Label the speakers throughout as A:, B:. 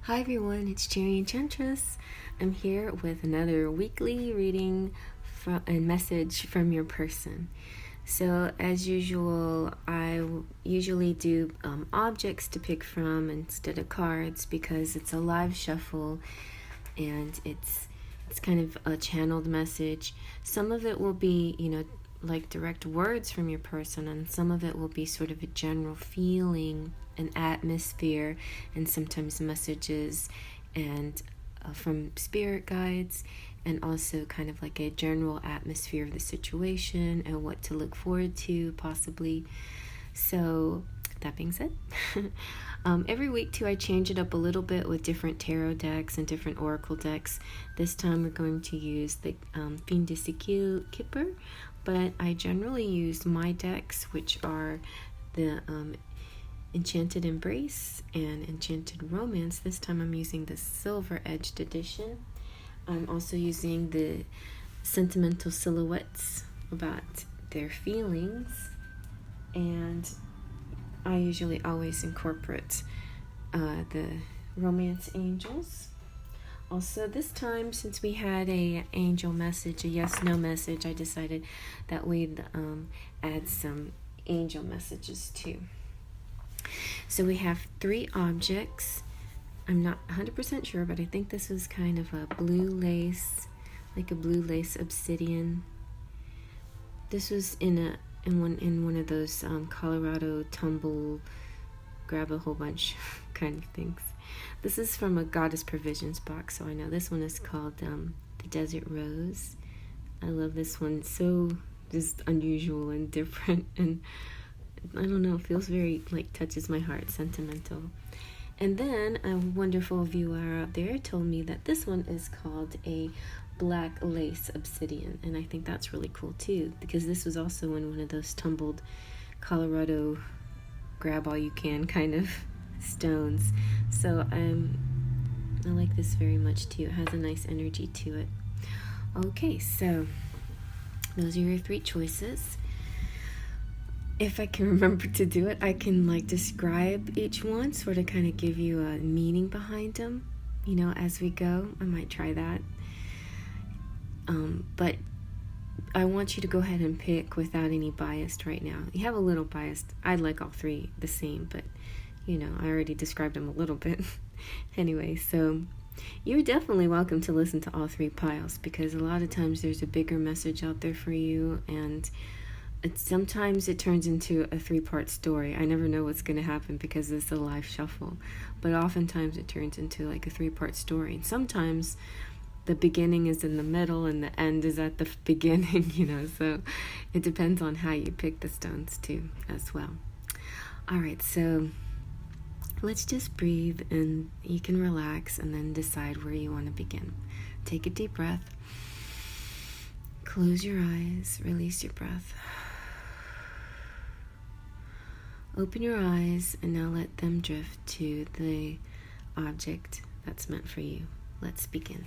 A: Hi everyone, it's cherryenchantress. I'm here with another weekly reading and message from your person. So as usual, I usually do objects to pick from instead of cards because it's a live shuffle and it's kind of a channeled message. Some of it will be, like direct words from your person, and some of it will be sort of a general feeling, an atmosphere, and sometimes messages and from spirit guides, and also kind of like a general atmosphere of the situation and what to look forward to possibly. So that being said, every week too I change it up a little bit with different tarot decks and different oracle decks. This time we're going to use the Siècle Kipper, but I generally use my decks, which are the Enchanted Embrace and Enchanted Romance. This time I'm using the silver edged edition. I'm also using the Sentimental Silhouettes about their feelings, and I usually always incorporate the romance angels. Also this time, since we had a angel message, a yes/no message, I decided that we'd add some angel messages too. So we have 3 objects. I'm not 100% sure, but I think this was kind of a blue lace, like a blue lace obsidian. This was in one of those Colorado tumble, grab a whole bunch kind of things. This is from a Goddessprovisions box, so I know this one is called the Desert Rose. I love this one. So just unusual and different, and I don't know, it feels very, like, touches my heart, sentimental. And then a wonderful viewer out there told me that this one is called a black lace obsidian, and I think that's really cool too, because this was also in one of those tumbled Colorado grab all you can kind of stones. So I like this very much too. It has a nice energy to it. Okay, so those are your 3 choices. If I can remember to do it, I can like describe each one, sort of kind of give you a meaning behind them, as we go. I might try that. But I want you to go ahead and pick without any bias right now. You have a little bias. I'd like all 3 the same, but I already described them a little bit. Anyway, so you're definitely welcome to listen to all 3 piles, because a lot of times there's a bigger message out there for you, and sometimes it turns into a 3-part story. I never know what's going to happen because it's a live shuffle, but oftentimes it turns into like a 3-part story. And sometimes the beginning is in the middle and the end is at the beginning, so it depends on how you pick the stones too as well. All right, so let's just breathe, and you can relax and then decide where you want to begin. Take a deep breath. Close your eyes, release your breath. Open your eyes and now let them drift to the object that's meant for you. Let's begin.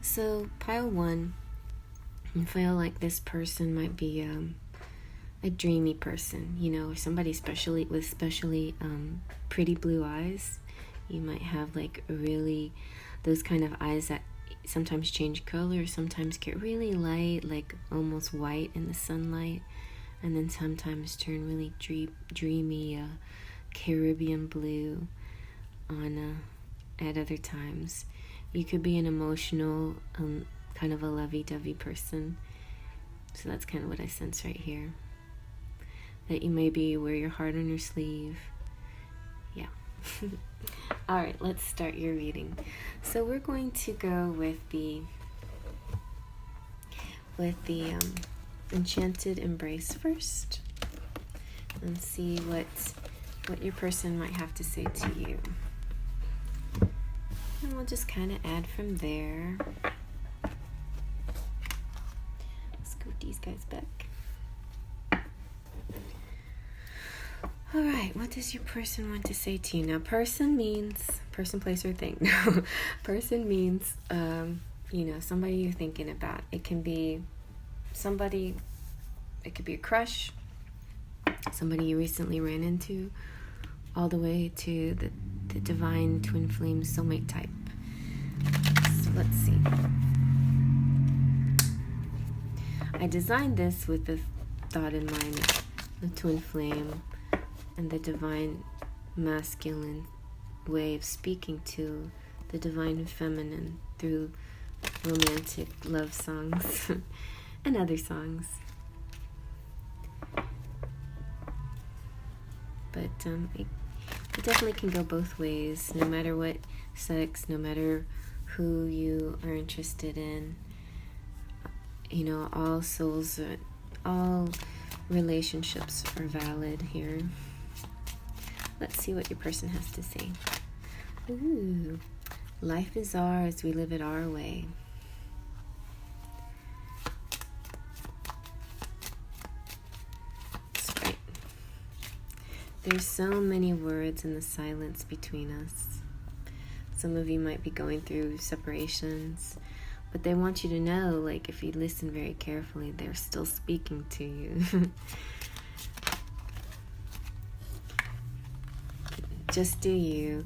A: So pile 1, I feel like this person might be a dreamy person, or somebody especially pretty blue eyes. You might have like really those kind of eyes that sometimes change color, sometimes get really light, like almost white in the sunlight, and then sometimes turn really dreamy Caribbean blue at other times. You could be an emotional kind of a lovey-dovey person, so that's kind of what I sense right here, that you maybe wear your heart on your sleeve. Yeah. All right, let's start your reading. So we're going to go with the Enchanted Embrace first, and see what your person might have to say to you. And we'll just kind of add from there. Scoot these guys back. All right, what does your person want to say to you? Now, person means person, place, or thing. No, person means, somebody you're thinking about. It can be somebody, it could be a crush, somebody you recently ran into, all the way to the divine twin flame soulmate type. So let's see. I designed this with the thought in mind, the twin flame and the divine masculine way of speaking to the divine feminine through romantic love songs and other songs. But it definitely can go both ways, no matter what sex, no matter who you are interested in. You know, all souls, all relationships are valid here. Let's see what your person has to say. Ooh, life is ours, we live it our way. That's right. There's so many words in the silence between us. Some of you might be going through separations, but they want you to know, like, if you listen very carefully, they're still speaking to you. Just do you.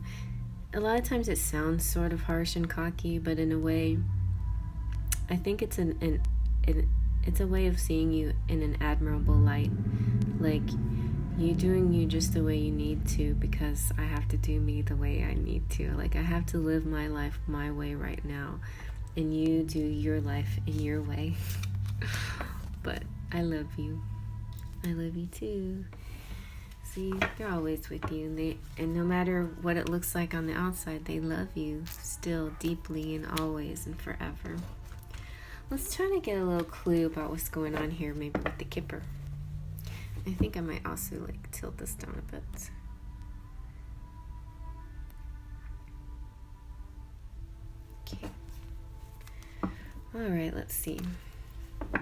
A: A lot of times it sounds sort of harsh and cocky, but in a way, I think it's it's a way of seeing you in an admirable light. Like, you doing you just the way you need to, because I have to do me the way I need to. Like, I have to live my life my way right now, and you do your life in your way. But I love you. I love you too. See, they're always with you, and no matter what it looks like on the outside, they love you still deeply and always and forever. Let's try to get a little clue about what's going on here, maybe with the Kipper. I think I might also like tilt this down a bit. Okay. All right, let's see. Oh,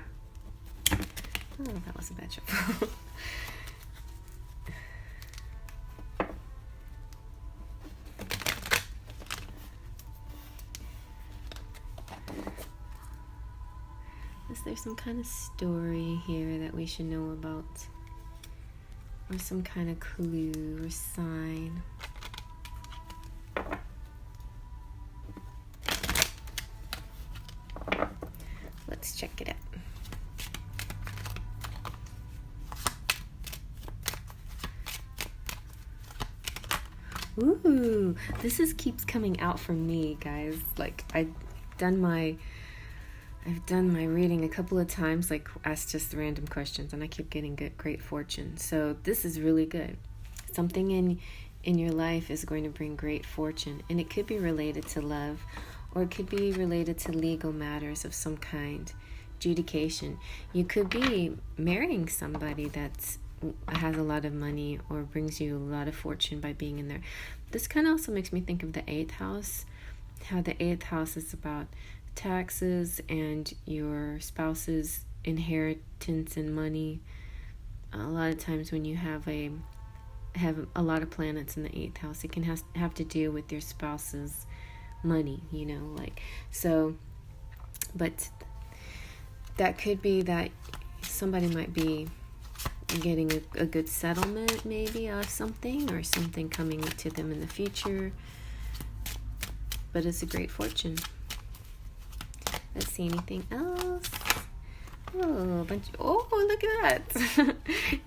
A: that was a bad shuffle. Is there some kind of story here that we should know about? Or some kind of clue or sign? Let's check it out. Ooh, this keeps coming out for me, guys. Like, I've done my reading a couple of times, like, asked just random questions, and I keep getting great fortune. So this is really good. Something in your life is going to bring great fortune, and it could be related to love, or it could be related to legal matters of some kind, adjudication. You could be marrying somebody that has a lot of money or brings you a lot of fortune by being in there. This kind of also makes me think of the 8th house, how the 8th house is about taxes and your spouse's inheritance and money. A lot of times when you have a lot of planets in the 8th house, it can have to do with your spouse's money, you know, like, so. But that could be that somebody might be getting a good settlement maybe of something, or something coming to them in the future, but it's a great fortune. Let's see, anything else? Oh, look at that.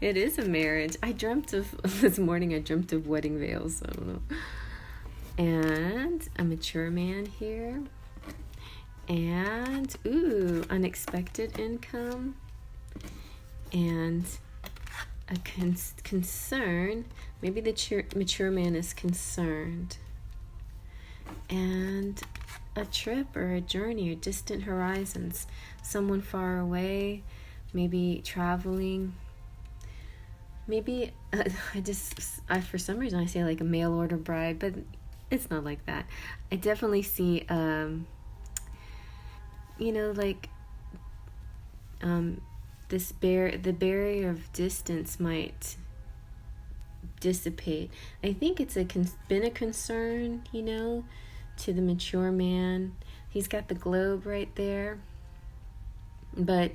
A: It is a marriage. This morning I dreamt of wedding veils. I don't know. And a mature man here. And, ooh, unexpected income. And a concern. Maybe the mature man is concerned. And a trip or a journey or distant horizons. Someone far away, maybe traveling. Maybe, for some reason I say like a mail order bride, but it's not like that. I definitely see, the barrier of distance might dissipate. I think it's been a concern, to the mature man. He's got the globe right there, but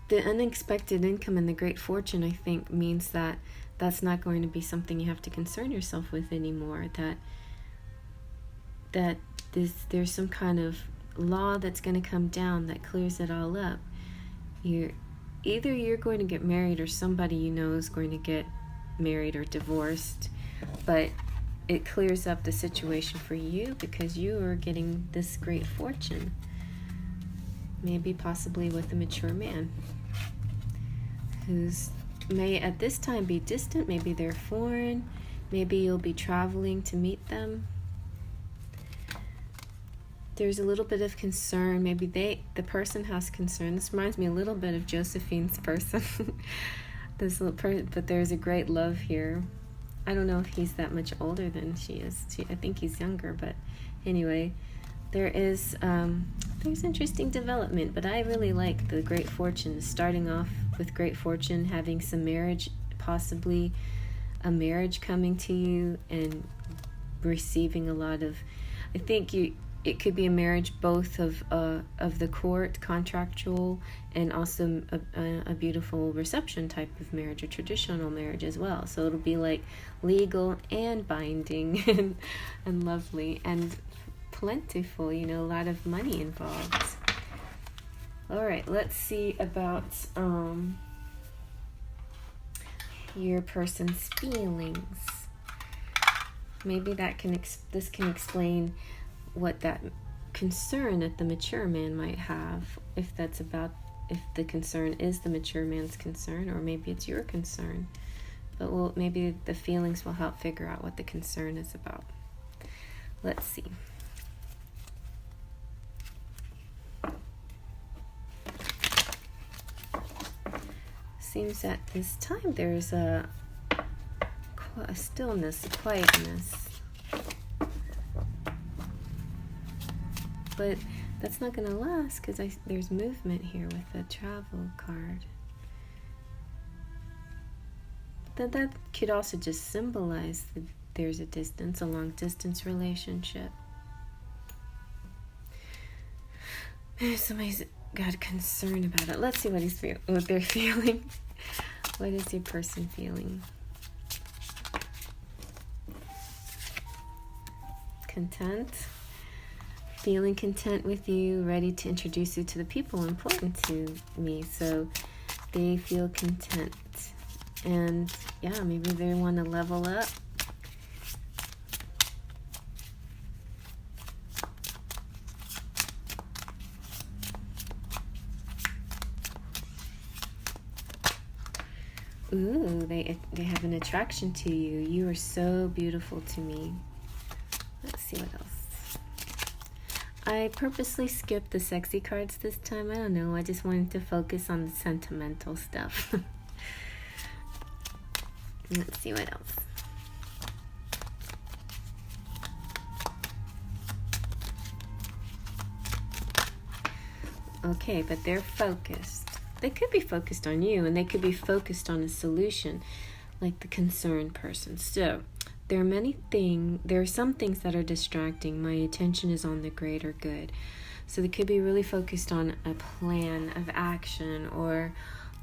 A: the unexpected income and the great fortune, I think, means that that's not going to be something you have to concern yourself with anymore. That there's some kind of law that's going to come down that clears it all up. Either you're going to get married, or somebody you know is going to get married or divorced, but it clears up the situation for you because you are getting this great fortune. Maybe possibly with a mature man who's may at this time be distant. Maybe they're foreign. Maybe you'll be traveling to meet them. There's a little bit of concern. Maybe the person has concern. This reminds me a little bit of Josephine's person. But there's a great love here. I don't know if he's that much older than she is. I think he's younger, but anyway, there's interesting development. But I really like the great fortune, starting off with great fortune, having some marriage, possibly a marriage coming to you, and receiving a lot of, I think it could be a marriage both of the court, contractual, and also a beautiful reception type of marriage, a traditional marriage as well. So it'll be like legal and binding and lovely and plentiful, a lot of money involved. All right, let's see about your person's feelings. Maybe this can explain what that concern that the mature man might have, if the concern is the mature man's concern, or maybe it's your concern. But maybe the feelings will help figure out what the concern is about. Let's see. Seems at this time there's a stillness, a quietness. But that's not going to last because there's movement here with the travel card. That could also just symbolize that there's a long distance relationship. Somebody's got a concern about it. Let's see what they're feeling. What is your person feeling? Content. Feeling content with you, ready to introduce you to the people important to me. So they feel content. And yeah, maybe they want to level up. Ooh, they have an attraction to you. You are so beautiful to me. Let's see what else. I purposely skipped the sexy cards this time. I don't know. I just wanted to focus on the sentimental stuff. Let's see what else. Okay, but they're focused. They could be focused on you, and they could be focused on a solution, like the concerned person. So there are some things that are distracting. My attention is on the greater good. So they could be really focused on a plan of action, or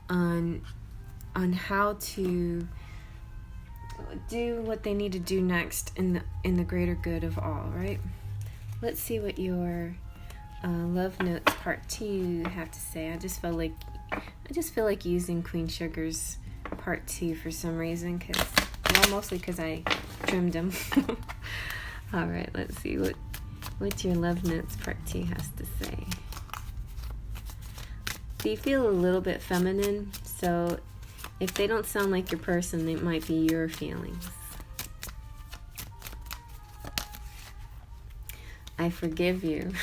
A: on how to do what they need to do next in the greater good of all, right? Let's see what your love notes part 2 have to say. I just feel like using Queen Sugar's part 2 for some reason, mostly because I trimmed them. All right, let's see what your love notes part 2 has to say. Do you feel a little bit feminine? So if they don't sound like your person, they might be your feelings. I forgive you.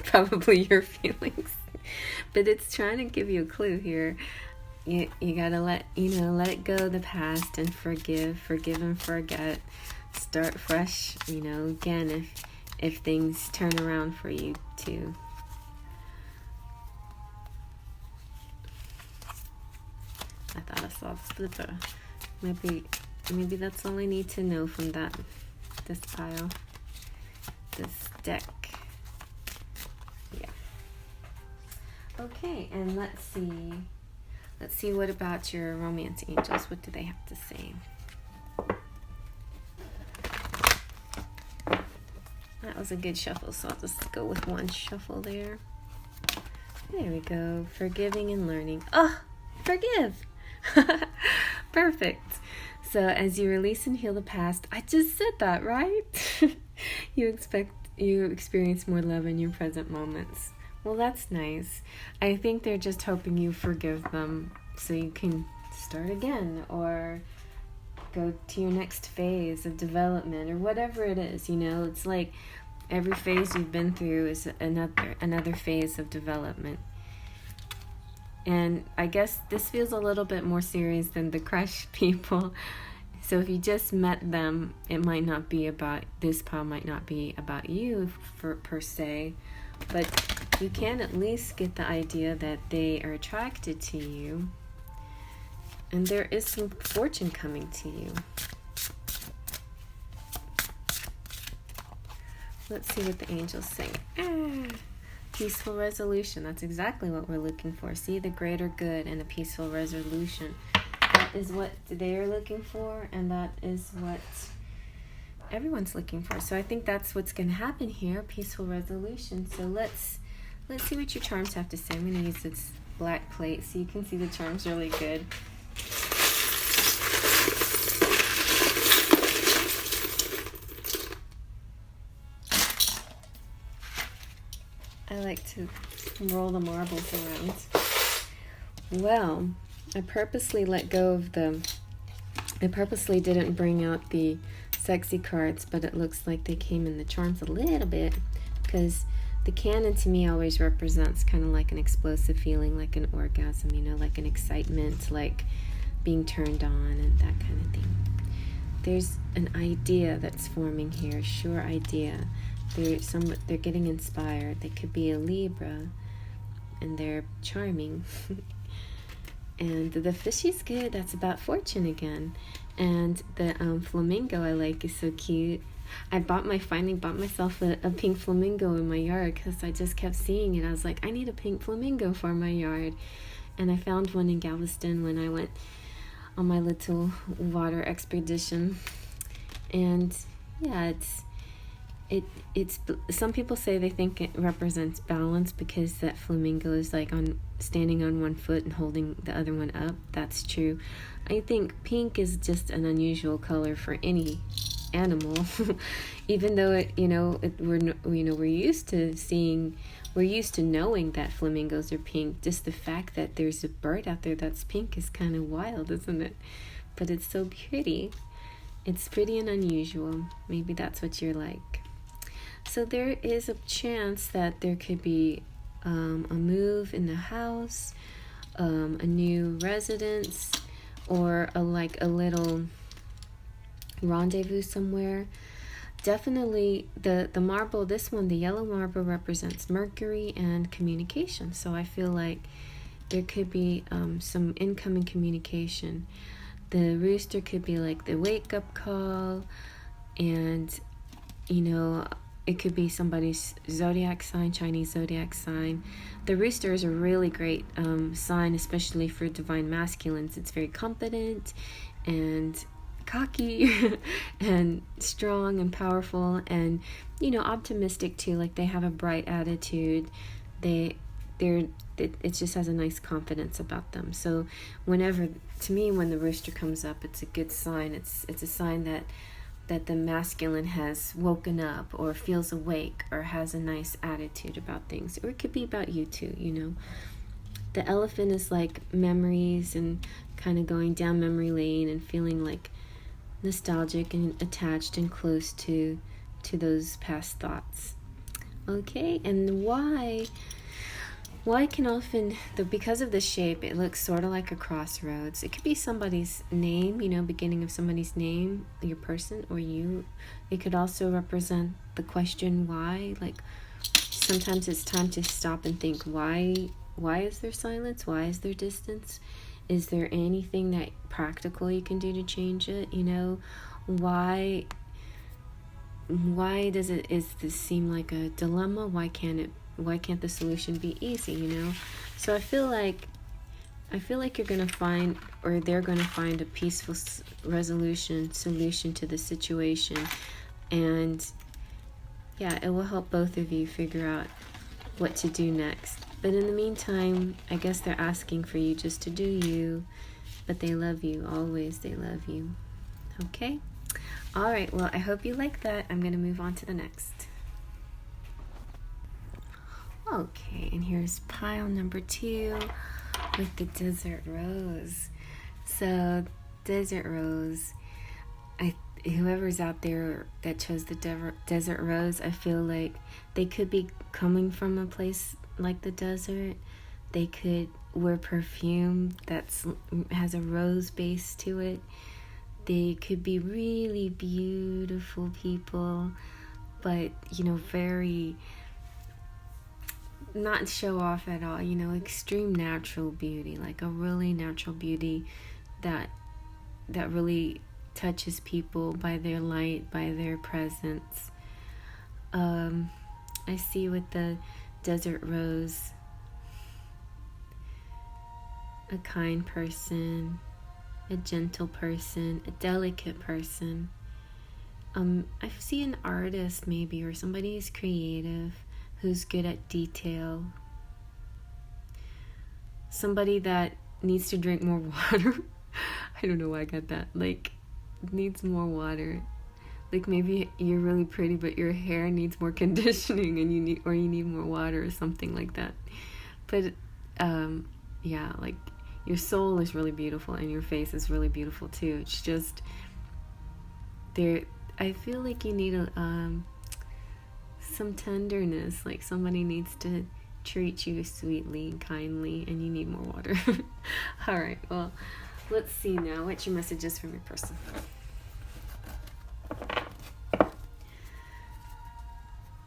A: Probably your feelings. But it's trying to give you a clue here. You gotta let it go, the past, and forgive and forget. Start fresh, again, if things turn around for you too. I thought I saw the slipper. Maybe that's all I need to know from this pile, this deck. Yeah. Okay, and let's see. Let's see, what about your romance angels? What do they have to say? That was a good shuffle, so I'll just go with one shuffle there. There we go. Forgiving and learning. Oh, forgive. Perfect. So as you release and heal the past, I just said that, right? You experience more love in your present moments. Well, that's nice. I think they're just hoping you forgive them so you can start again or go to your next phase of development or whatever it is, you know. It's like every phase you've been through is another phase of development. And I guess this feels a little bit more serious than the crush people. So if you just met them, it might not be about, this pile might not be about you per se, but you can at least get the idea that they are attracted to you. And there is some fortune coming to you. Let's see what the angels say. Peaceful resolution. That's exactly what we're looking for. See, the greater good and a peaceful resolution. That is what they're looking for, and that is what everyone's looking for. So I think that's what's going to happen here, peaceful resolution. So let's see what your charms have to say. I'm going to use this black plate so you can see the charms really good. I like to roll the marbles around. Well, I purposely let go of I purposely didn't bring out the sexy cards, but it looks like they came in the charms a little bit, because the cannon to me always represents kind of like an explosive feeling, like an orgasm, you know, like an excitement, like being turned on and that kind of thing. There's an idea that's forming here, a sure idea. They're getting inspired. They could be a Libra, and they're charming. And the fishy's good. That's about fortune again. And the flamingo I like is so cute. I finally bought myself a pink flamingo in my yard because I just kept seeing it. I was like, I need a pink flamingo for my yard. And I found one in Galveston when I went on my little water expedition. And yeah, it's some people say they think it represents balance because that flamingo is like standing on one foot and holding the other one up. That's true. I think pink is just an unusual color for any animal, even though we're used to knowing that flamingos are pink. Just the fact that there's a bird out there that's pink is kind of wild, isn't it? But it's so pretty. It's pretty and unusual. Maybe that's what you're like. So there is a chance that there could be a move in the house, a new residence, or a little rendezvous somewhere. Definitely the marble, this one, the yellow marble, represents Mercury and communication. So I feel like there could be some incoming communication. The rooster could be like the wake-up call, and it could be somebody's zodiac sign, Chinese zodiac sign. The rooster is a really great sign, especially for divine masculines. It's very confident and cocky and strong and powerful and, optimistic too. Like they have a bright attitude. It just has a nice confidence about them. So when the rooster comes up, it's a good sign. It's a sign that the masculine has woken up or feels awake or has a nice attitude about things. Or it could be about you too, The elephant is like memories and kind of going down memory lane and feeling like nostalgic and attached and close to those past thoughts. Okay, and why can often, because of the shape, it looks sort of like a crossroads. It could be somebody's name, beginning of somebody's name, your person or you. It could also represent the question why. Like sometimes it's time to stop and think, why is there silence? Why is there distance? Is there anything that practical you can do to change it? Why does this seem like a dilemma? Why can't the solution be easy, So I feel like I feel like you're going to find, or they're going to find, a peaceful solution to the situation. And yeah, it will help both of you figure out what to do next. But in the meantime, I guess they're asking for you just to do you. But they love you. Always they love you. Okay? Alright, well, I hope you like that. I'm going to move on to the next. Okay, and here's pile number 2 with the Desert Rose. So, Desert Rose, whoever's out there that chose the Desert Rose, I feel like they could be coming from a place like the desert. They could wear perfume that has a rose base to it. They could be really beautiful people, but, very not show off at all, extreme natural beauty, like a really natural beauty that really touches people by their light, by their presence. I see with the Desert Rose, a kind person, a gentle person, a delicate person. I see an artist maybe, or somebody who's creative, who's good at detail. Somebody that needs to drink more water. I don't know why I got that. Like, needs more water. Like, maybe you're really pretty, but your hair needs more conditioning, and you need more water, or something like that. But yeah, like, your soul is really beautiful, and your face is really beautiful too. It's just I feel like you need some tenderness. Like, somebody needs to treat you sweetly and kindly, and you need more water. All right, well, let's see now what your message is from your person.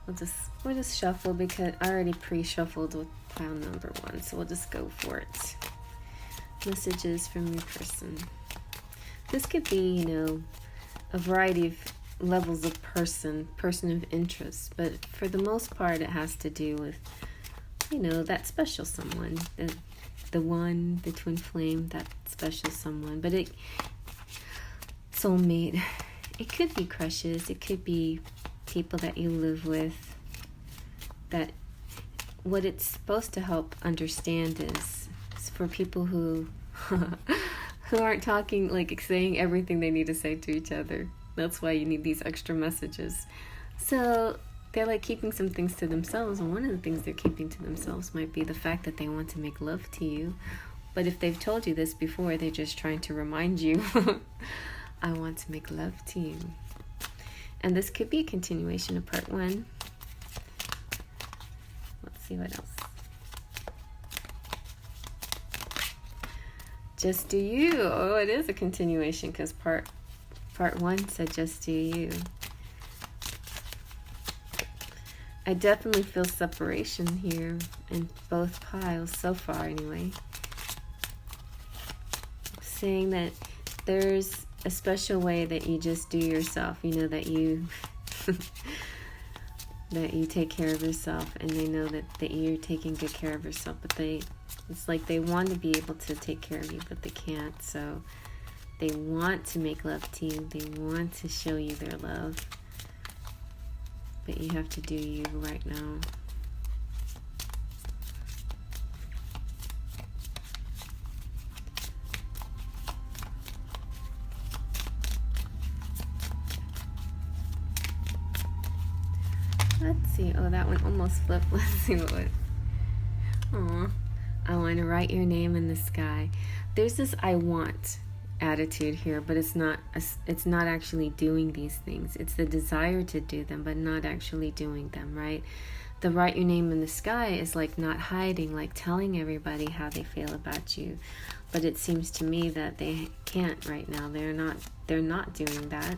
A: We'll just shuffle, because I already pre-shuffled with pile number 1, so we'll just go for it. Messages from your person. This could be, a variety of levels of person of interest, but for the most part it has to do with, that special someone, the one, the twin flame, that special someone. But soulmate, it could be crushes, it could be people that you live with. That what it's supposed to help understand is for people who aren't talking, like saying everything they need to say to each other. That's why you need these extra messages. So they're like keeping some things to themselves, and one of the things they're keeping to themselves might be the fact that they want to make love to you. But if they've told you this before, they're just trying to remind you, I want to make love to you. And this could be a continuation of part 1. Let's see what else. Just do you. Oh, it is a continuation, because part 1 said just do you. I definitely feel separation here in both piles so far, anyway. Saying that there's a special way that you just do yourself, that you that you take care of yourself, and they know that you're taking good care of yourself, but it's like they want to be able to take care of you, but they can't. So they want to make love to you, they want to show you their love, but you have to do you right now. Let's see. Oh, that one almost flipped. Let's see what was. Aw. I want to write your name in the sky. There's this I want attitude here, but it's not actually doing these things. It's the desire to do them, but not actually doing them, right? The write your name in the sky is like not hiding, like telling everybody how they feel about you. But it seems to me that they can't right now. They're not doing that.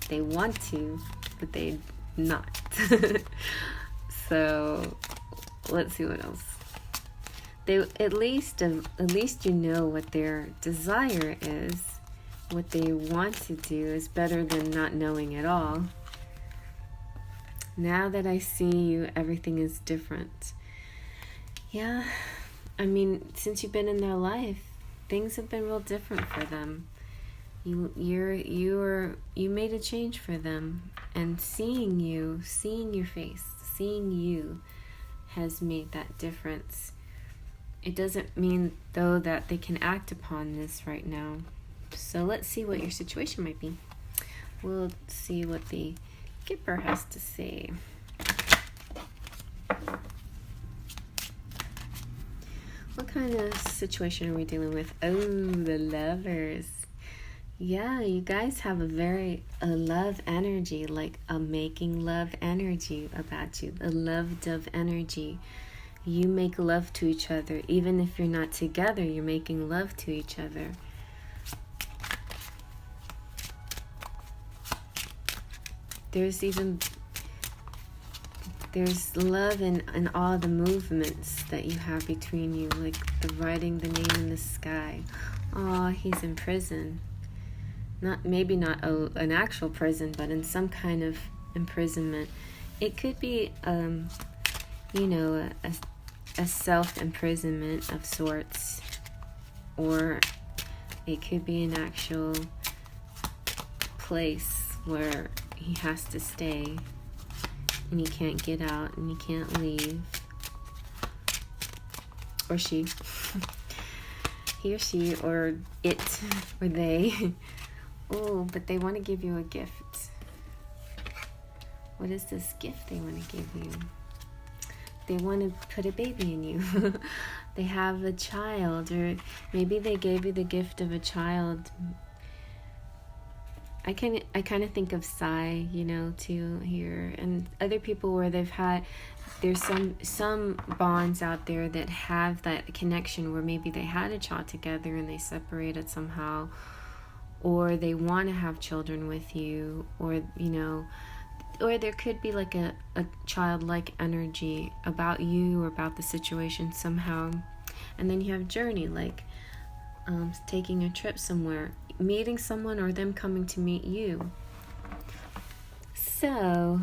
A: They want to, but they not. So let's see what else. They at least you know what their desire is, what they want to do is better than not knowing at all. Now that I see you, everything is different. Yeah, I mean, since you've been in their life, things have been real different for them. You made a change for them, and seeing your face, seeing you has made that difference. It doesn't mean, though, that they can act upon this right now. So let's see what your situation might be. We'll see what the Kipper has to say. What kind of situation are we dealing with? Oh, the Lovers. Yeah, you guys have a love energy, like a making love energy about you, a love dove energy. You make love to each other. Even if you're not together, you're making love to each other. There's love in all the movements that you have between you, like the writing the name in the sky. Oh, he's in prison. Maybe not an actual prison, but in some kind of imprisonment. It could be, a self-imprisonment of sorts, or it could be an actual place where he has to stay, and he can't get out, and he can't leave, or she, he or she, or it, or they. Oh, but they want to give you a gift. What is this gift they want to give you? They want to put a baby in you. They have a child, or maybe they gave you the gift of a child. I kind of think of Sai, too, here, and other people where there's some bonds out there that have that connection where maybe they had a child together and they separated somehow, or they want to have children with you, or there could be like a childlike energy about you or about the situation somehow. And then you have journey, like taking a trip somewhere, meeting someone, or them coming to meet you. So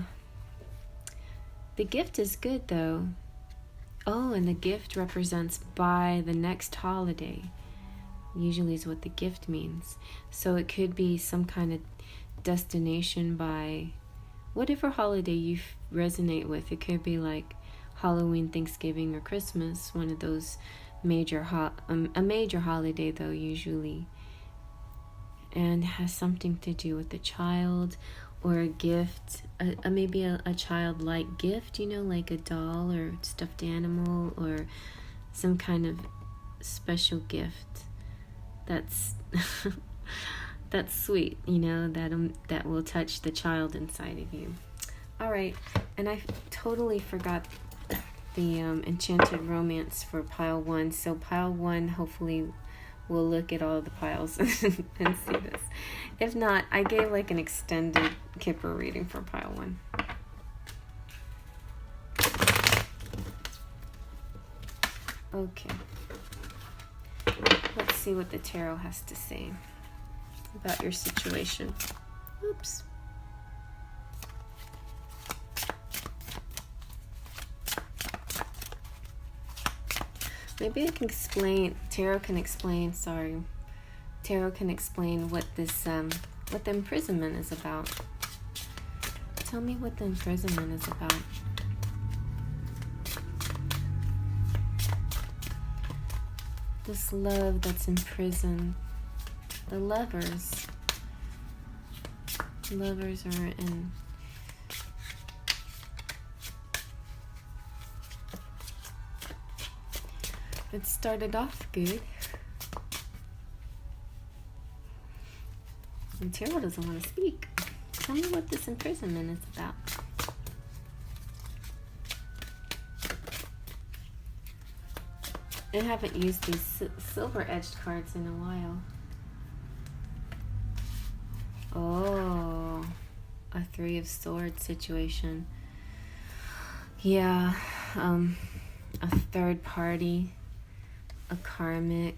A: the gift is good, though. Oh, and the gift represents by the next holiday, usually is what the gift means. So it could be some kind of destination by whatever holiday you resonate with. It could be like Halloween, Thanksgiving, or Christmas, one of those major a major holiday, though, usually, and has something to do with a child or a gift, maybe a childlike gift, like a doll or stuffed animal, or some kind of special gift that's that's sweet, that will touch the child inside of you. All right, and I totally forgot the Enchanted Romance for pile 1. So pile 1, hopefully we'll look at all the piles and see this. If not, I gave like an extended Kipper reading for pile 1. Okay. Let's see what the tarot has to say about your situation. Oops. Maybe I can explain, Tarot can explain what this, what the imprisonment is about. Tell me what the imprisonment is about. This love that's in prison. The Lovers. Lovers are in. It started off good. And Tarot doesn't want to speak. Tell me what this imprisonment is about. I haven't used these silver-edged cards in a while. Oh, a 3 of Swords situation. Yeah, a third party, a karmic.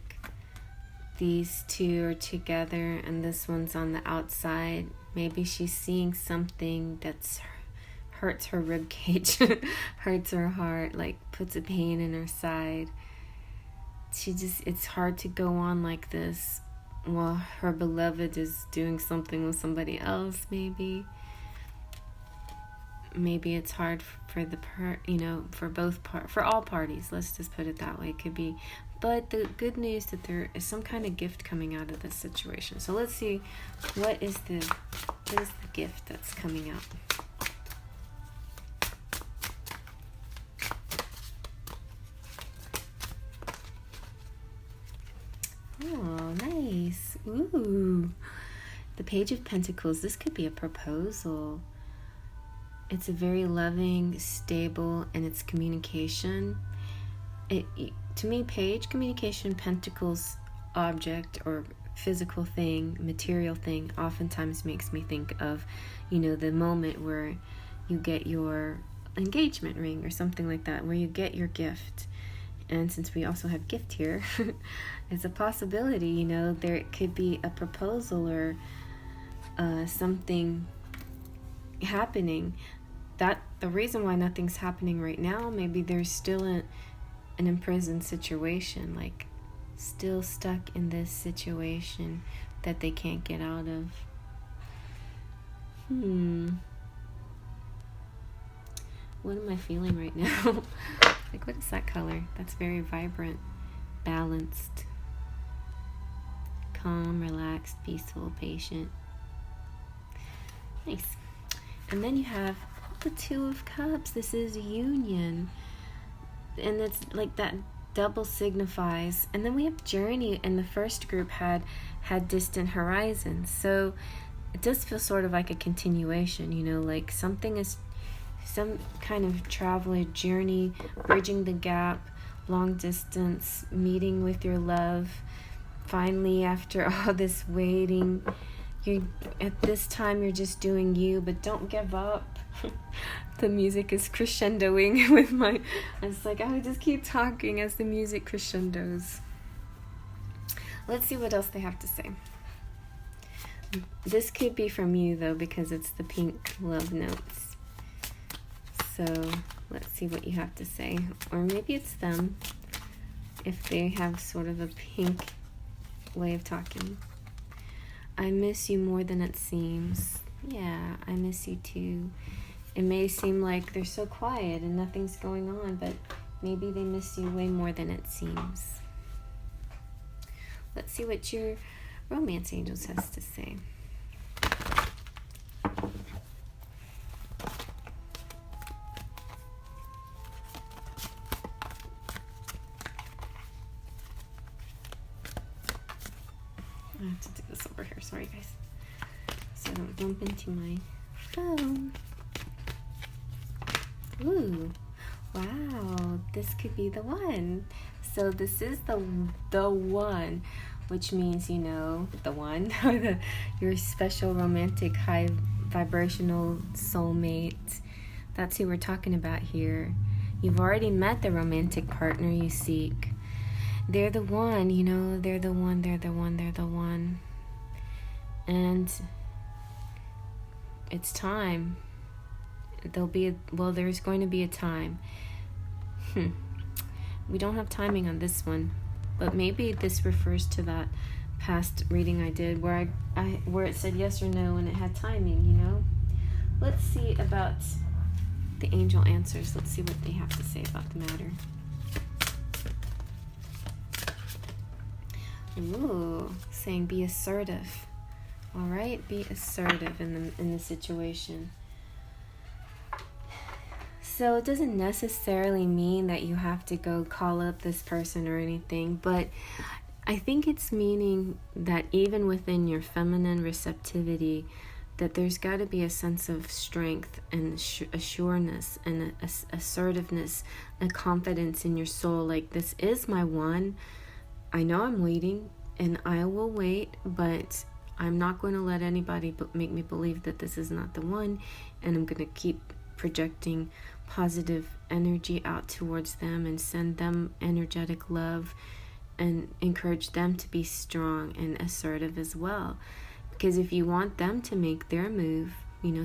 A: These two are together and this one's on the outside. Maybe she's seeing something that's hurts her rib cage, hurts her heart, like puts a pain in her side. it's hard to go on like this while her beloved is doing something with somebody else. Maybe it's hard for for all parties. Let's just put it that way. It could be, but the good news that there is some kind of gift coming out of this situation. So let's see, what is the gift that's coming out? Oh, nice. Ooh. The Page of Pentacles. This could be a proposal. It's a very loving, stable, and it's communication. To me, Page, communication, Pentacles, object or physical thing, material thing, oftentimes makes me think of, the moment where you get your engagement ring or something like that, where you get your gift. And since we also have gift here, it's a possibility, there could be a proposal or something happening. That the reason why nothing's happening right now, maybe there's still an imprisoned situation, like still stuck in this situation that they can't get out of. What am I feeling right now? Like, what is that color? That's very vibrant, balanced, calm, relaxed, peaceful, patient. Nice. And then you have the Two of Cups. This is union. And it's like that double signifies. And then we have journey, and the first group had distant horizons. So it does feel sort of like a continuation, like something is some kind of traveler journey, bridging the gap, long distance, meeting with your love. Finally, after all this waiting, at this time you're just doing you, but don't give up. The music is crescendoing with it's like I would just keep talking as the music crescendos. Let's see what else they have to say. This could be from you though, because it's the pink love notes. So let's see what you have to say. Or maybe it's them, if they have sort of a pink way of talking. I miss you more than it seems. Yeah, I miss you too. It may seem like they're so quiet and nothing's going on, but maybe they miss you way more than it seems. Let's see what your romance angels has to say. I have to do this over here. Sorry, guys. So I don't bump into my phone. Ooh. Wow. This could be the one. So this is the one, which means, the one, your special romantic high vibrational soulmate. That's who we're talking about here. You've already met the romantic partner you seek. They're the one, they're the one, they're the one, they're the one. And it's time. There's going to be a time. We don't have timing on this one, but maybe this refers to that past reading I did where where it said yes or no and it had timing, Let's see about the angel answers. Let's see what they have to say about the matter. Ooh, saying be assertive. All right, be assertive in the situation. So it doesn't necessarily mean that you have to go call up this person or anything, but I think it's meaning that even within your feminine receptivity, that there's got to be a sense of strength and assuredness and assertiveness, a confidence in your soul. Like, this is my one. I know I'm waiting, and I will wait, but I'm not going to let anybody make me believe that this is not the one, and I'm going to keep projecting positive energy out towards them and send them energetic love and encourage them to be strong and assertive as well. Because if you want them to make their move,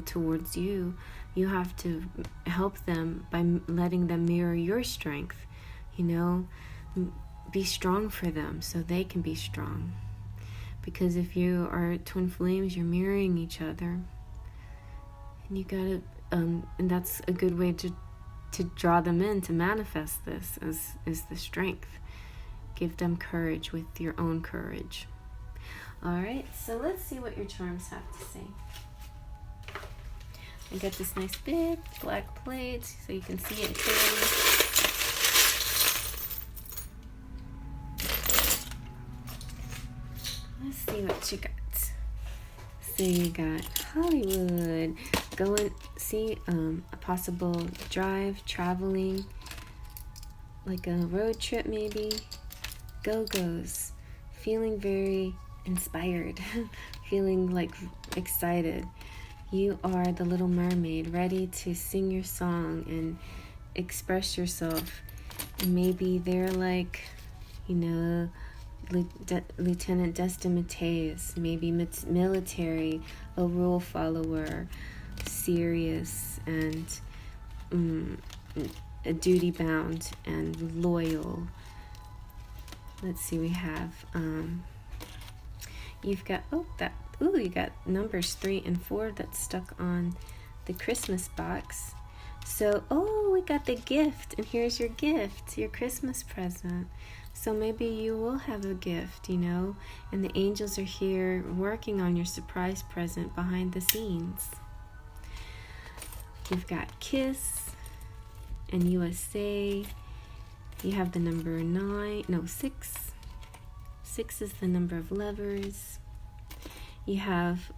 A: towards you, you have to help them by letting them mirror your strength, be strong for them so they can be strong. Because if you are twin flames, you're mirroring each other. And you gotta, and that's a good way to draw them in, to manifest this is the strength. Give them courage with your own courage. All right, so let's see what your charms have to say. I got this nice big black plate so you can see it clearly. Let's see what you got. So you got Hollywood. Go and see a possible drive, traveling, like a road trip maybe. Go-go's. Feeling very inspired. Feeling like excited. You are the little mermaid, ready to sing your song and express yourself. And maybe they're like, you know, Lieutenant Destamateus, maybe military, a rule follower, serious and duty bound and loyal. Let's see, we have you've got you got numbers 3 and 4 that's stuck on the Christmas box. So we got the gift, and here's your gift, your Christmas present. So maybe you will have a gift, you know, and the angels are here working on your surprise present behind the scenes. You've got Kiss and USA. You have the number 6. 6 is the number of lovers. You have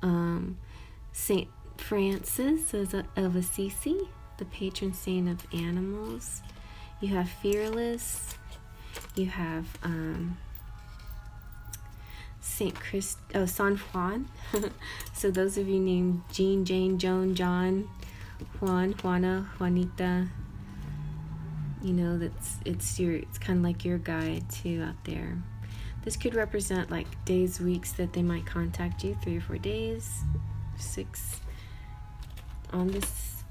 A: Saint Francis of Assisi, the patron saint of animals. You have Fearless. You have San Juan. So those of you named Jean, Jane, Joan, John, Juan, Juana, Juanita, you know, it's kind of like your guide too out there. This could represent like days, weeks that they might contact you, 3 or 4 days, 6 on this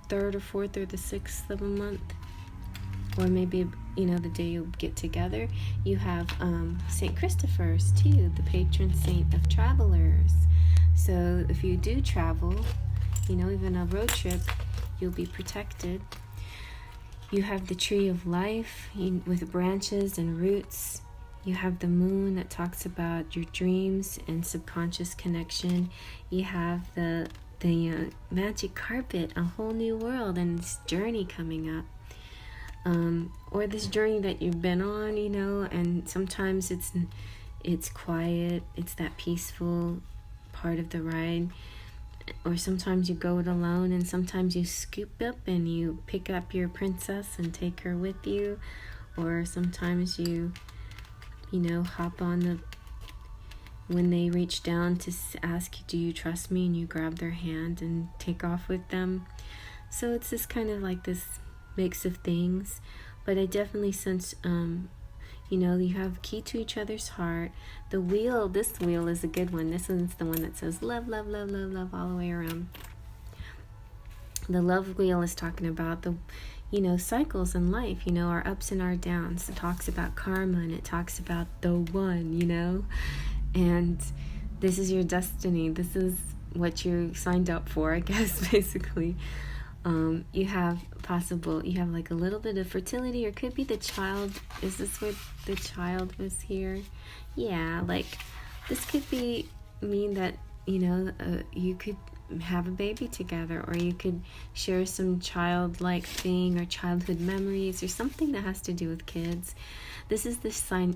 A: 3rd or 4th or the 6th of a month, or maybe, you know, the day you get together. You have Saint Christopher's too, the patron saint of travelers. So if you do travel, you know, even a road trip, you'll be protected. You have the tree of life with branches and roots. You have the moon that talks about your dreams and subconscious connection. You have the magic carpet, a whole new world, and this journey coming up. Or this journey that you've been on, you know, and sometimes it's quiet, it's that peaceful part of the ride. Or sometimes you go it alone, and sometimes you scoop up and you pick up your princess and take her with you. Or sometimes you know, hop on when they reach down to ask you, do you trust me? And you grab their hand and take off with them. So it's this kind of like this mix of things. But I definitely sense, you know, you have key to each other's heart. The wheel, this wheel is a good one. This one's the one that says love, love, love, love, love all the way around. The love wheel is talking about the, you know, cycles in life, you know, our ups and our downs. It talks about karma, and it talks about the one, you know, and this is your destiny. This is what you signed up for, I guess, basically. You have like a little bit of fertility, or could be the child. Is this where the child was here? Yeah, like this could mean that, you know, you could have a baby together, or you could share some childlike thing or childhood memories or something that has to do with kids. This is the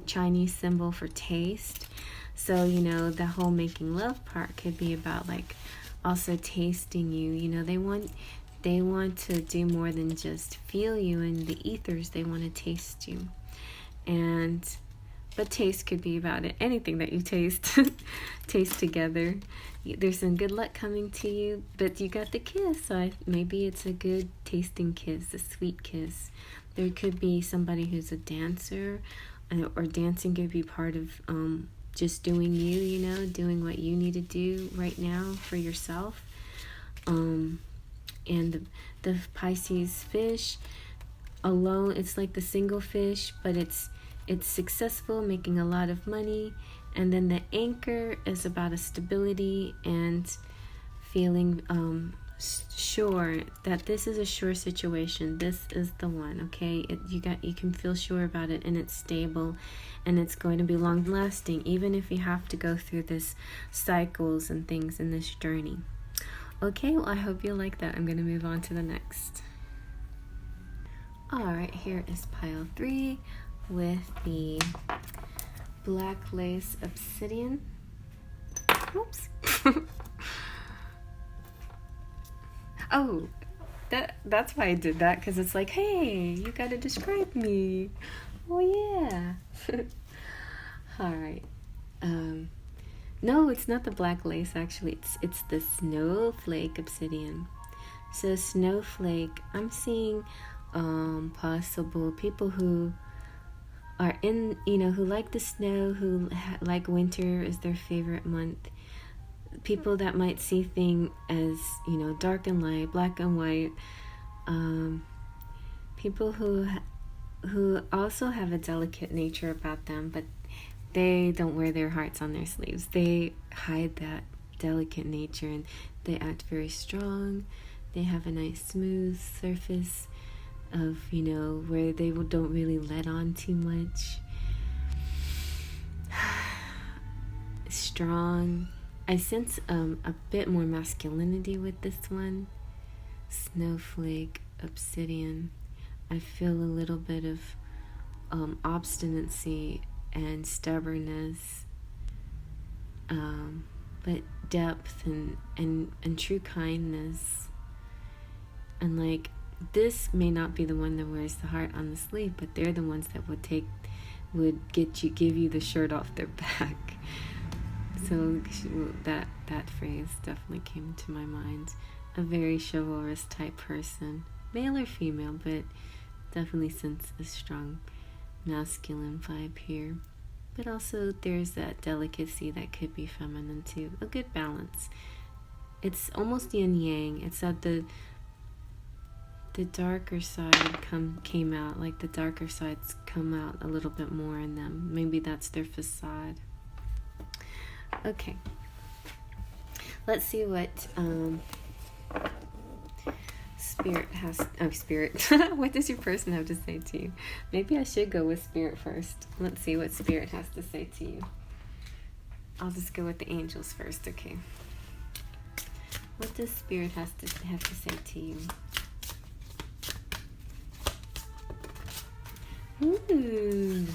A: Chinese symbol for taste. So, you know, the whole making love part could be about like also tasting you. You know, they want to do more than just feel you in the ethers. They want to taste you. But taste could be about it. Anything that you taste together. There's some good luck coming to you, but you got the kiss. So maybe it's a good tasting kiss, a sweet kiss. There could be somebody who's a dancer, or dancing could be part of just doing you, you know, doing what you need to do right now for yourself. And the Pisces fish alone, it's like the single fish, but it's it's successful, making a lot of money. And then the anchor is about a stability and feeling sure that this is a sure situation. This is the one, okay? You can feel sure about it, and it's stable, and it's going to be long lasting, even if you have to go through this cycles and things in this journey. Okay, well, I hope you like that. I'm going to move on to the next. All right, here is pile 3 with the black lace obsidian. Oops. Oh, that's why I did that, because it's like, hey, you gotta describe me. Oh yeah. All right. No, it's not the black lace, actually. It's the Snowflake obsidian. So Snowflake, I'm seeing possible people who are in, who like the snow, who like winter is their favorite month. People that might see things as, dark and light, black and white. People who also have a delicate nature about them, but they don't wear their hearts on their sleeves. They hide that delicate nature, and they act very strong. They have a nice smooth surface of, where they don't really let on too much. Strong. I sense a bit more masculinity with this one. Snowflake obsidian. I feel a little bit of obstinacy and stubbornness, but depth and true kindness. And like, this may not be the one that wears the heart on the sleeve, but they're the ones that would give you the shirt off their back. So that phrase definitely came to my mind. A very chivalrous type person, male or female, but definitely sense a strong masculine vibe here. But also there's that delicacy that could be feminine too. A good balance. It's almost yin yang. It's that the darker side came out, like the darker sides come out a little bit more in them. Maybe that's their facade. Okay, let's see what Spirit has. Spirit. What does your person have to say to you? Maybe I should go with Spirit first. Let's see what Spirit has to say to you. I'll just go with the angels first. Okay. What does Spirit have to say to you? Ooh,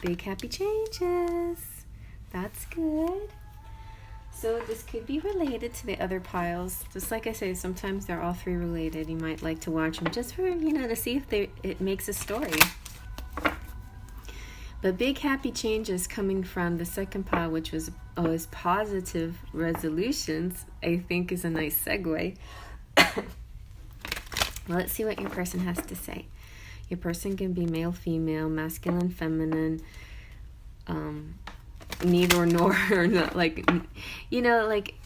A: big happy changes. That's good. So this could be related to the other piles. Just like I say, sometimes they're all three related. You might like to watch them just for, to see if it makes a story. But big happy changes coming from the second pile, which was positive resolutions, I think is a nice segue. Well, let's see what your person has to say. Your person can be male, female, masculine, feminine, neither nor, or not, like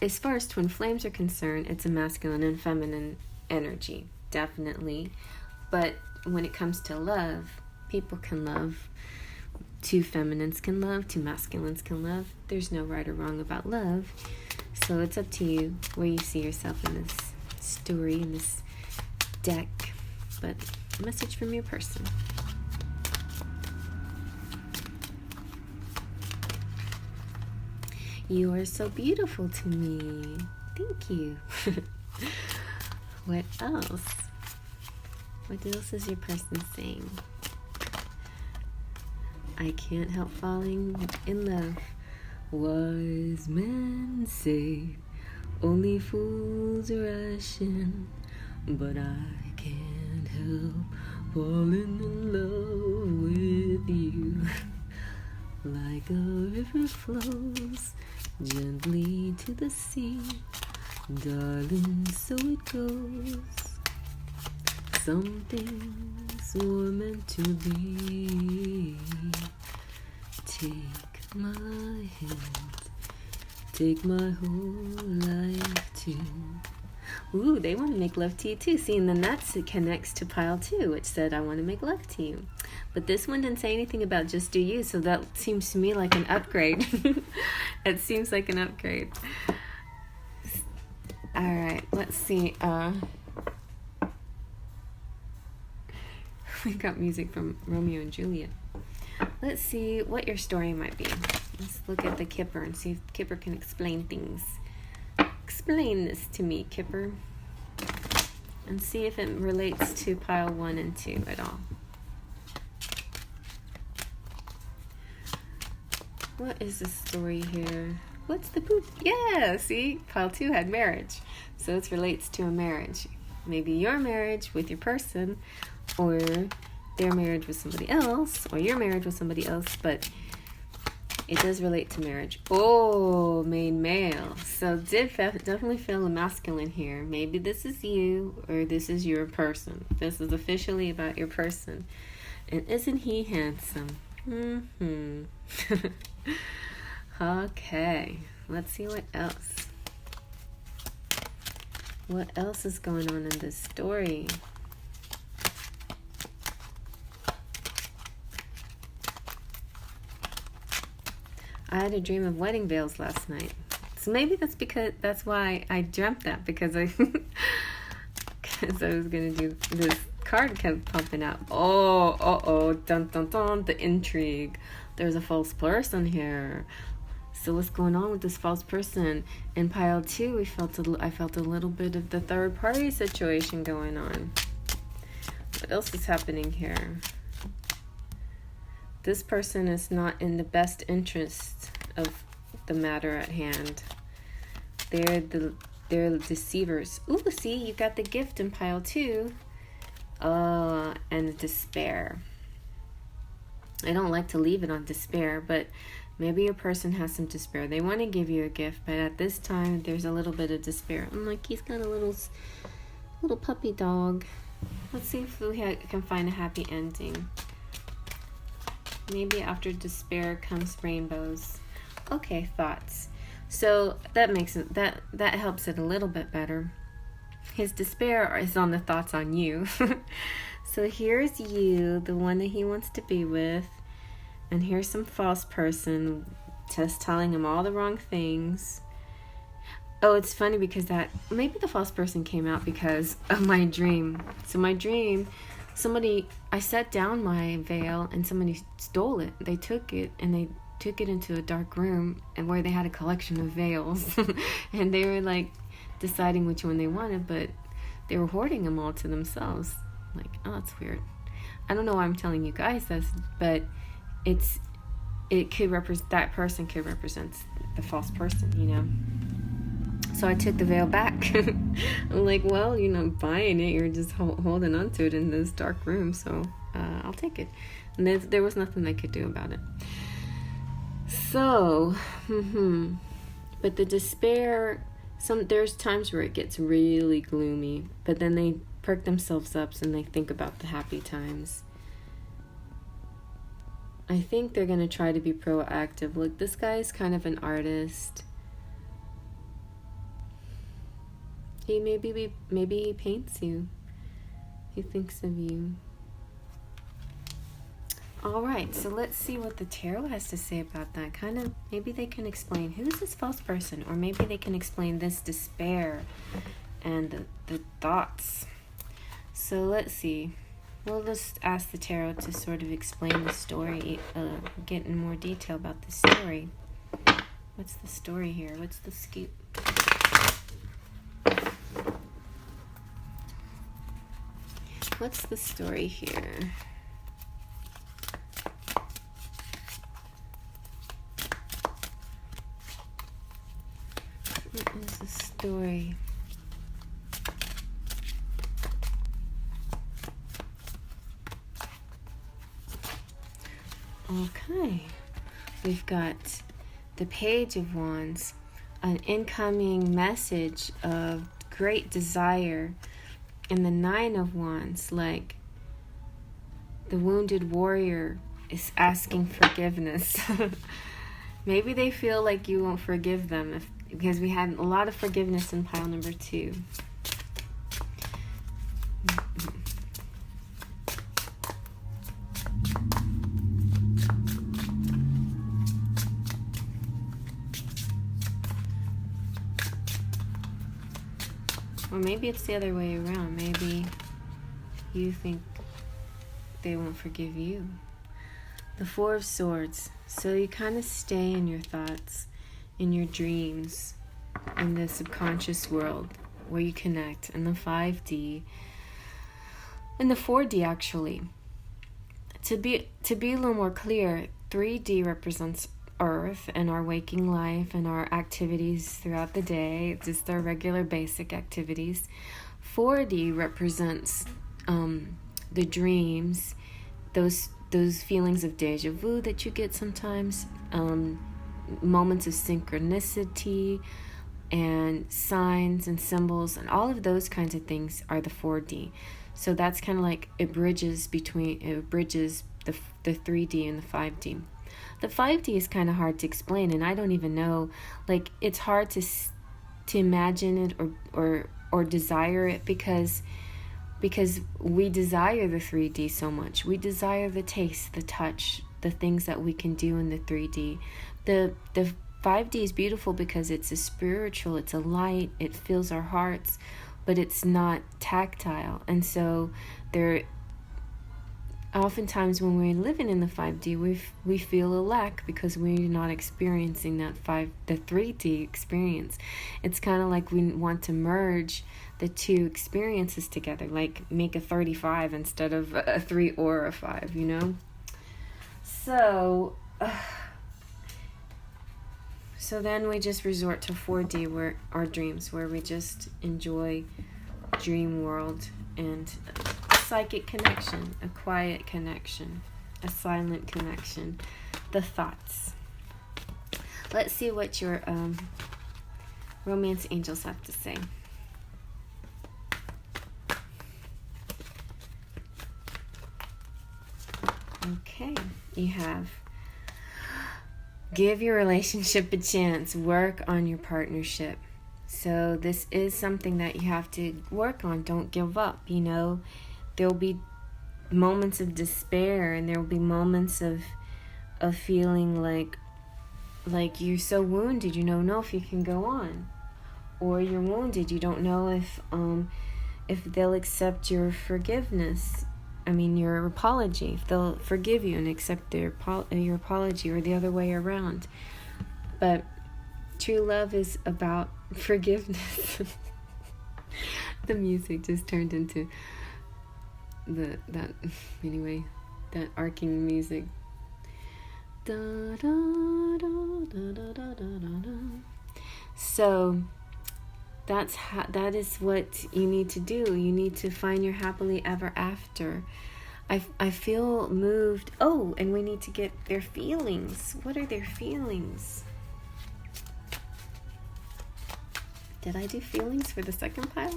A: as far as twin flames are concerned, it's a masculine and feminine energy, definitely. But when it comes to love, people can love. Two feminines can love, two masculines can love. There's no right or wrong about love. So it's up to you where you see yourself in this story, in this deck. But a message from your person. You are so beautiful to me. Thank you. What else? What else is your person saying? I can't help falling in love. Wise men say only fools rush in, but I can't help falling in love with you. Like a river flows gently to the sea, darling, so it goes. Some things were meant to be. Take my hand, take my whole life too. Ooh, they want to make love to you too. See, and then that connects to pile 2, which said, I want to make love to you. But this one didn't say anything about just do you, so that seems to me like an upgrade. It seems like an upgrade. Alright, let's see. We got music from Romeo and Juliet. Let's see what your story might be. Let's look at the Kipper and see if Kipper can explain things. Explain this to me, Kipper. And see if it relates to pile 1 and 2 at all. What is the story here? What's the poop? Yeah, see? Pile 2 had marriage. So it relates to a marriage. Maybe your marriage with your person, or their marriage with somebody else, or your marriage with somebody else, but it does relate to marriage. Oh, main male. So definitely feel a masculine here. Maybe this is you, or this is your person. This is officially about your person. And isn't he handsome? Okay, let's see what else. What else is going on in this story? I had a dream of wedding veils last night. So maybe that's why I dreamt that, because I was gonna do this. Card kept popping out. Oh, dun dun dun, the intrigue. There's a false person here. So what's going on with this false person? In pile 2, I felt a little bit of the third party situation going on. What else is happening here? This person is not in the best interest of the matter at hand. They're the deceivers. Ooh, see, you got the gift in pile 2. And despair. I don't like to leave it on despair, but maybe your person has some despair. They want to give you a gift, but at this time, there's a little bit of despair. I'm like, he's got a little puppy dog. Let's see if we can find a happy ending. Maybe after despair comes rainbows. Okay, thoughts. So that makes it that helps it a little bit better. His despair is on the thoughts on you. So here's you, the one that he wants to be with. And here's some false person just telling him all the wrong things. Oh, it's funny because maybe the false person came out because of my dream. So my dream, I set down my veil and somebody stole it. They took it and they took it into a dark room and where they had a collection of veils. And they were like deciding which one they wanted, but they were hoarding them all to themselves. Like, oh, that's weird. I don't know why I'm telling you guys this, but that person could represent the false person, you know. So I took the veil back. I'm like, well, you're not buying it, you're just holding on to it in this dark room, so I'll take it. And there was nothing they could do about it. So, but the despair, there's times where it gets really gloomy, but then they perk themselves up and they think about the happy times. I think they're going to try to be proactive. Look, this guy is kind of an artist. Maybe he paints you. He thinks of you. All right, so let's see what the tarot has to say about that. Maybe they can explain who's this false person, or maybe they can explain this despair and the thoughts. So let's see. We'll just ask the tarot to sort of explain the story, get in more detail about the story. What's the story here? What's the scoop? What's the story here? What is the story? Okay, we've got the Page of Wands, an incoming message of great desire, and the Nine of Wands, like the wounded warrior is asking forgiveness. Maybe they feel like you won't forgive them because we had a lot of forgiveness in pile number 2. Or maybe it's the other way around. Maybe you think they won't forgive you. The Four of Swords. So you kind of stay in your thoughts, in your dreams, in the subconscious world where you connect. And the 5D, and the 4D actually. To be a little more clear, 3D represents Earth and our waking life and our activities throughout the day, just our regular basic activities. 4D represents the dreams, those feelings of deja vu that you get sometimes, moments of synchronicity and signs and symbols, and all of those kinds of things are the 4D. So that's kind of like it bridges the 3D and the 5D. The 5D is kind of hard to explain, and I don't even know, like, it's hard to imagine it or desire it because we desire the 3D so much. We desire the taste, the touch, the things that we can do in the 3D. The 5D is beautiful because it's a spiritual, it's a light, it fills our hearts, but it's not tactile. And so there, oftentimes when we're living in the 5D, we feel a lack because we're not experiencing the 3D experience. It's kind of like we want to merge the two experiences together, like make a 35 instead of a 3 or a 5, you know? So then we just resort to 4D, where our dreams, where we just enjoy dream world and a psychic connection, a quiet connection, a silent connection, the thoughts. Let's see what your romance angels have to say. Okay, you have: give your relationship a chance. Work on your partnership. So this is something that you have to work on. Don't give up, you know. There'll be moments of despair, and there will be moments of feeling like you're so wounded, you don't know if you can go on. Or you're wounded, you don't know if they'll accept your forgiveness. I mean, your apology, if they'll forgive you and accept your apology, or the other way around. But true love is about forgiveness. The music just turned into that arcing music. Da, da, da, da, da, da, da, da. So that is what you need to do. You need to find your happily ever after. I feel moved. Oh, and we need to get their feelings. What are their feelings? Did I do feelings for the second pile?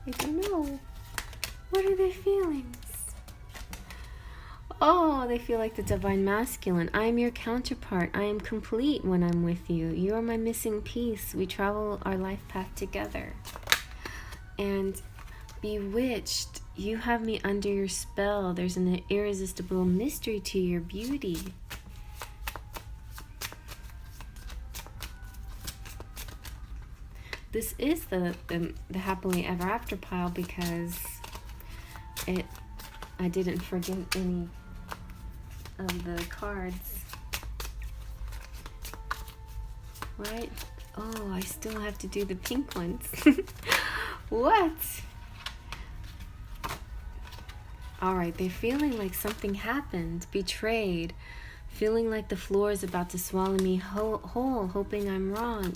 A: I don't know. What are their feelings? Oh, they feel like the divine masculine. I am your counterpart. I am complete when I'm with you. You are my missing piece. We travel our life path together. And bewitched, you have me under your spell. There's an irresistible mystery to your beauty. This is the happily ever after pile because I didn't forget any of the cards, right? Oh, I still have to do the pink ones. What? All right, they're feeling like something happened, betrayed, feeling like the floor is about to swallow me whole, hoping I'm wrong.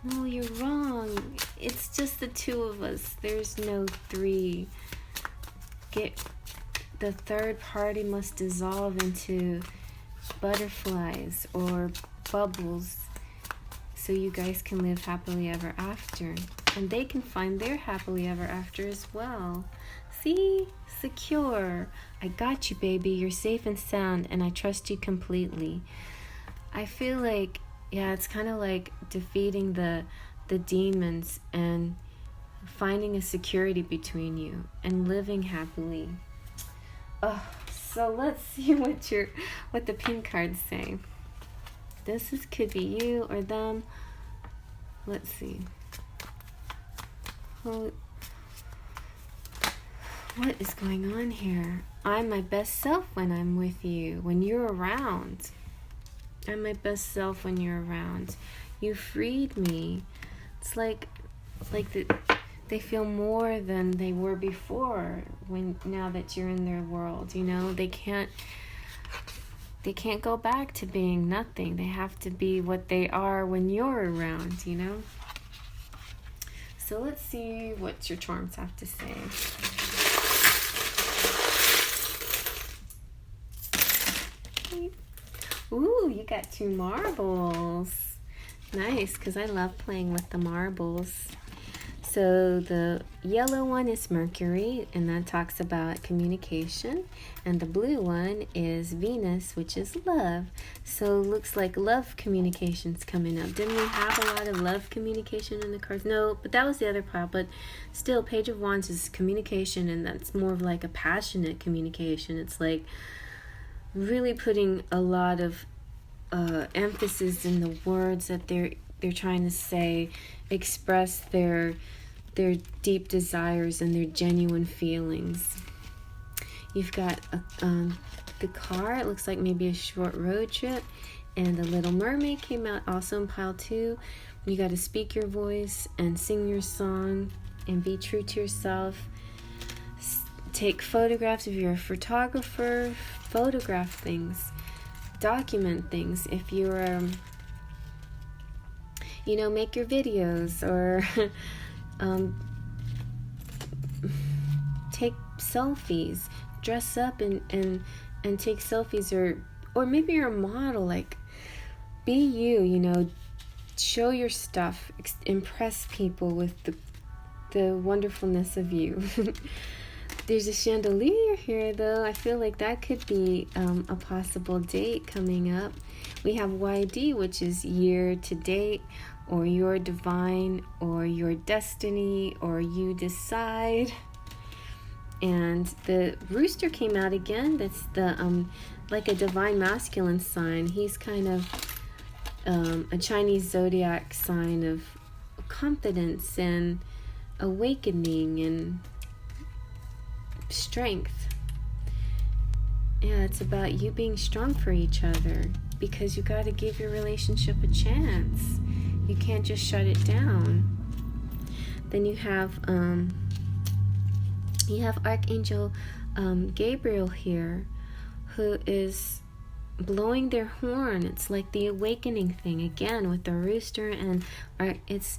A: No, you're wrong. It's just the two of us. There's no three. The third party must dissolve into butterflies or bubbles so you guys can live happily ever after. And they can find their happily ever after as well. See? Secure. I got you, baby. You're safe and sound, and I trust you completely. I feel like, yeah, it's kind of like defeating the demons and finding a security between you and living happily. Oh, so let's see what the pink cards say. Could be you or them. Let's see. Oh, what is going on here? I'm my best self when I'm with you, when you're around. I'm my best self when you're around. You freed me. It's like they feel more than they were before now that you're in their world, you know? They can't go back to being nothing. They have to be what they are when you're around, you know? So let's see what your charms have to say. Ooh, you got 2 marbles. Nice, because I love playing with the marbles. So the yellow one is Mercury, and that talks about communication. And the blue one is Venus, which is love. So looks like love communication's coming up. Didn't we have a lot of love communication in the cards? No, but that was the other pile. But still, Page of Wands is communication, and that's more of like a passionate communication. It's like really putting a lot of emphasis in the words that they're trying to say, express their deep desires and their genuine feelings. You've got the car. It looks like maybe a short road trip. And the Little Mermaid came out also in pile 2. You got to speak your voice and sing your song and be true to yourself. Take photographs if you're a photographer. Photograph things. Document things. If you're, make your videos or take selfies. Dress up and take selfies, or maybe you're a model. Like, be you. Show your stuff. Impress people with the wonderfulness of you. There's a chandelier here, though. I feel like that could be a possible date coming up. We have YD, which is year to date, or your divine, or your destiny, or you decide. And the rooster came out again. That's the like a divine masculine sign. He's kind of a Chinese zodiac sign of confidence and awakening and strength. Yeah, it's about you being strong for each other, because you got to give your relationship a chance. You can't just shut it down. Then you have Archangel Gabriel here, who is blowing their horn. It's like the awakening thing again with the rooster, and it's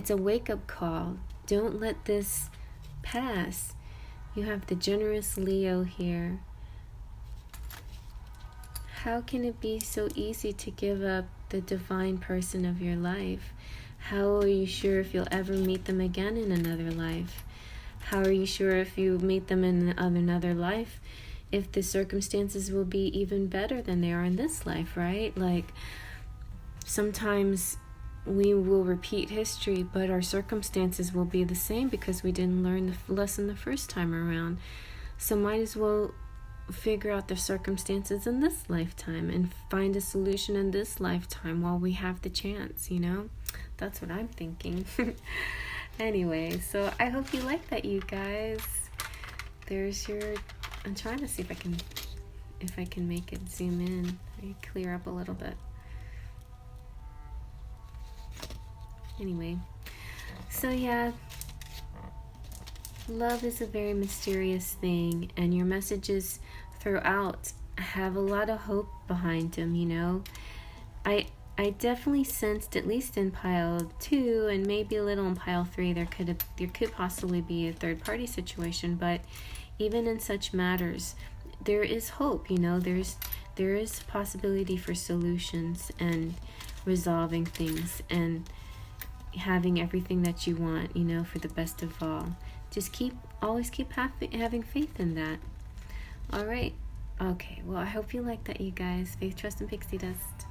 A: a wake-up call. Don't let this pass. You have the generous Leo here. How can it be so easy to give up the divine person of your life? How are you sure if you'll ever meet them again in another life? How are you sure if you meet them in another life, if the circumstances will be even better than they are in this life, right? Like, sometimes we will repeat history, but our circumstances will be the same because we didn't learn the lesson the first time around. So might as well figure out the circumstances in this lifetime and find a solution in this lifetime while we have the chance, That's what I'm thinking. Anyway, so I hope you like that, you guys. I'm trying to see if I can make it zoom in, maybe clear up a little bit. Anyway, so yeah, love is a very mysterious thing, and your messages throughout have a lot of hope behind them, I definitely sensed, at least in pile 2 and maybe a little in pile 3, there could possibly be a third party situation, but even in such matters, there is hope, there is possibility for solutions and resolving things and having everything that you want, for the best of all. Just always keep having faith in that. All right. Okay. Well, I hope you like that, you guys. Faith, trust, and pixie dust.